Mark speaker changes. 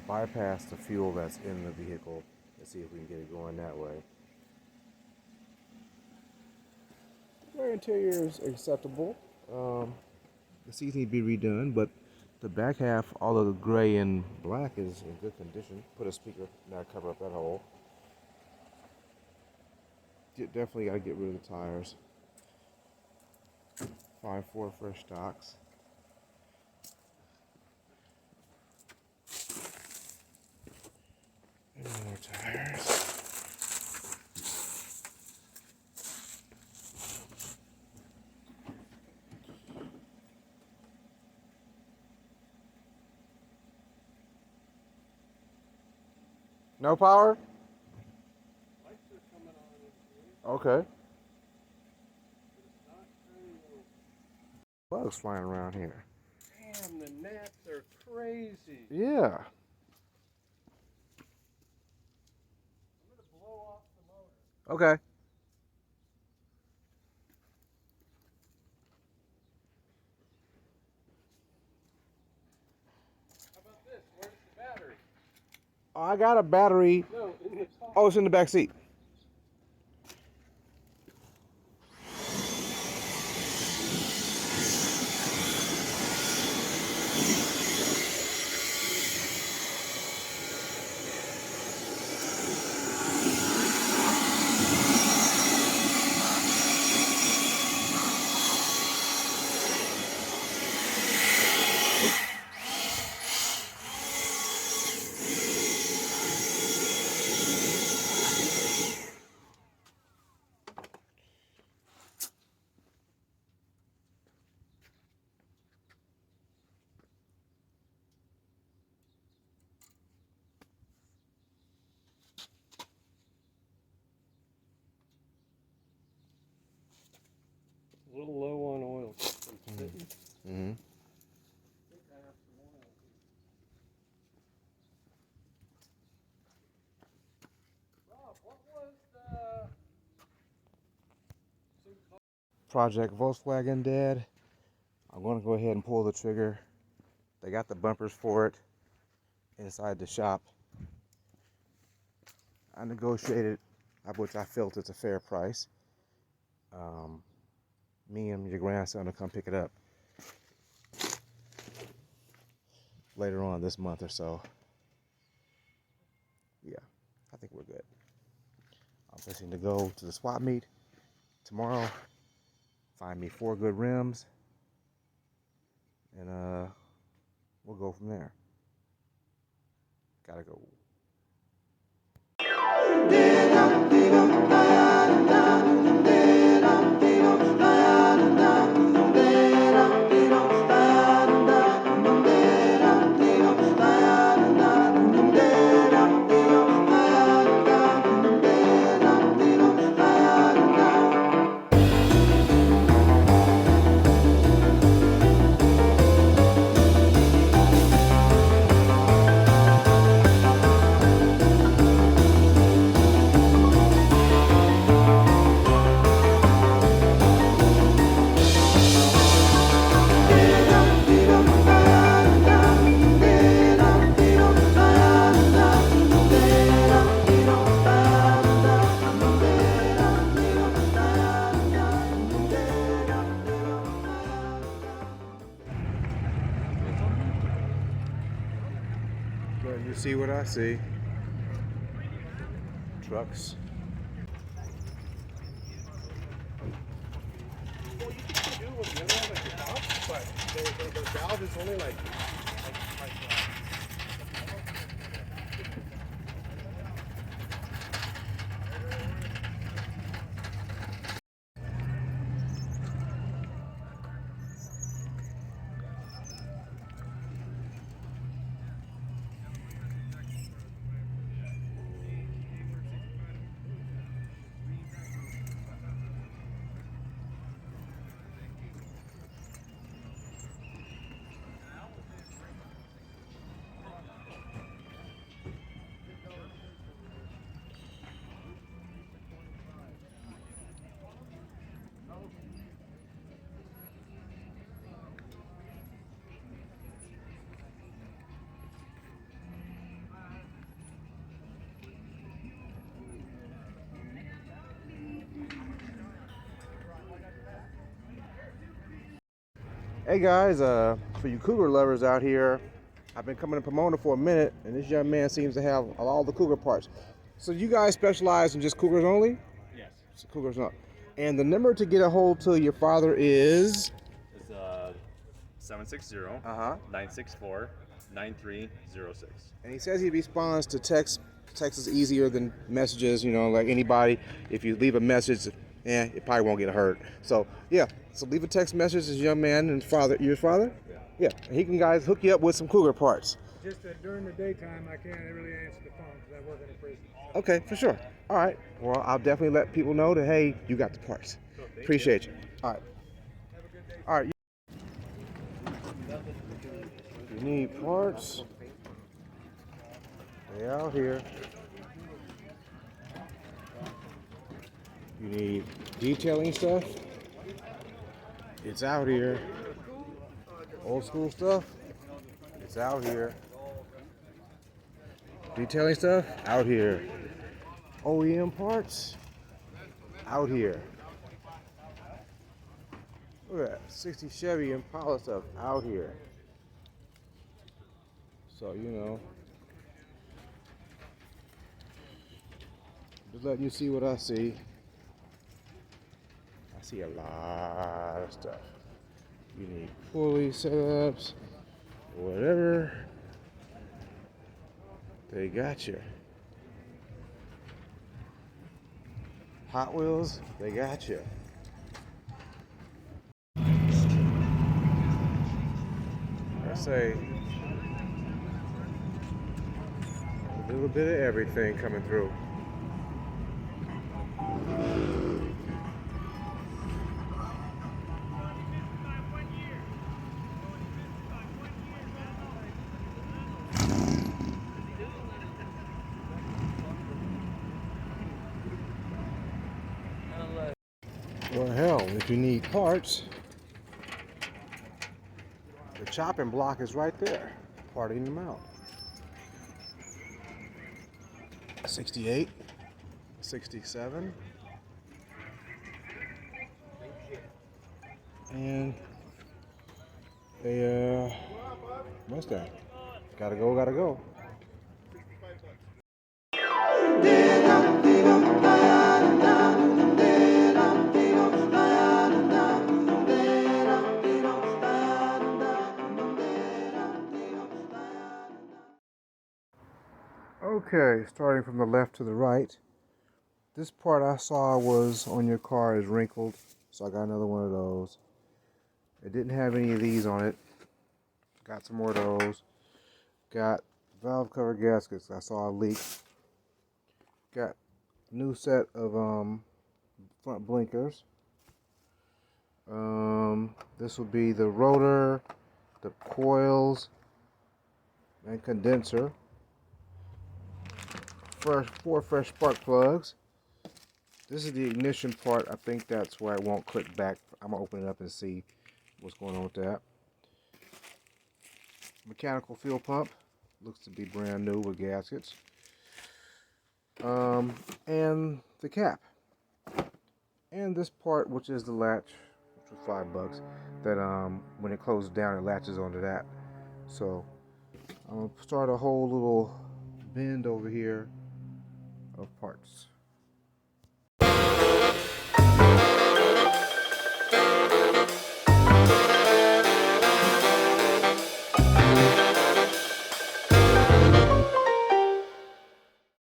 Speaker 1: bypass the fuel that's in the vehicle and see if we can get it going that way. The interior is acceptable. The seats need to be redone, but the back half, all of the gray and black, is in good condition. Put a speaker now, cover up that hole. Definitely got to get rid of the tires. 5.4 fresh stocks. And more tires. No power?
Speaker 2: Lights are coming on.
Speaker 1: Okay. Bugs flying around here.
Speaker 2: Damn, the gnats are crazy.
Speaker 1: Yeah.
Speaker 2: I'm gonna blow off the motor.
Speaker 1: Okay.
Speaker 2: How about this? Where's the battery?
Speaker 1: Oh, I got a battery.
Speaker 2: No, in the top.
Speaker 1: Oh, it's in the back seat.
Speaker 2: A little low on oil.
Speaker 1: Mm-hmm.
Speaker 2: Rob, what was the
Speaker 1: Project Volkswagen Dad. I'm going to go ahead and pull the trigger. They got the bumpers for it inside the shop. I negotiated, which I felt it's a fair price. Me and your grandson will come pick it up later on this month or so. Yeah, I think we're good. I'm fixing to go to the swap meet tomorrow, find me 4 good rims, and we'll go from there. Gotta go. But you see what I see. Trucks.
Speaker 2: Well, you can still do it with the other one, like your valve, but the valve is only like
Speaker 1: Hey guys, for you cougar lovers out here, I've been coming to Pomona for a minute, and this young man seems to have all the cougar parts. So you guys specialize in just cougars only?
Speaker 3: Yes.
Speaker 1: So cougars not. And the number to get a hold to your father is?
Speaker 3: It's 760
Speaker 1: Uh-huh.
Speaker 3: 964 9306.
Speaker 1: And he says he responds to text. Text is easier than messages, you know, like anybody. If you leave a message, it probably won't get heard. So, yeah. So leave a text message to this young man and father. Your father?
Speaker 3: Yeah.
Speaker 1: Yeah. And he can, guys, hook you up with some cougar parts.
Speaker 2: Just that during the daytime, I can't really answer the phone because I work in a prison.
Speaker 1: Okay, for sure. All right. Well, I'll definitely let people know that, hey, you got the parts. Appreciate you. All right. All right. You need parts. They out here. You need detailing stuff. It's out here. Old school stuff. It's out here. Detailing stuff. Out here. OEM parts. Out here. Look at that. 60 Chevy Impala stuff. Out here. So, you know. Just letting you see what I see. I see a lot of stuff. You need pulley setups, whatever. They got you. Hot Wheels, they got you. I say a little bit of everything coming through. Well, hell, if you need parts, the chopping block is right there, parting them out. 68, 67, and a Mustang. Gotta go, gotta go. Okay, starting from the left to the right. This part I saw was on your car is wrinkled, so I got another one of those. It didn't have any of these on it. Got some more of those. Got valve cover gaskets. I saw a leak. Got a new set of front blinkers. This will be the rotor, the coils, and condenser. Four fresh spark plugs. This is the ignition part. I think that's why it won't click back. I'm gonna open it up and see what's going on with that. Mechanical fuel pump. Looks to be brand new with gaskets. And the cap. And this part, which is the latch, which was $5, that when it closes down, it latches onto that. So I'm gonna start a whole little bend over here of parts.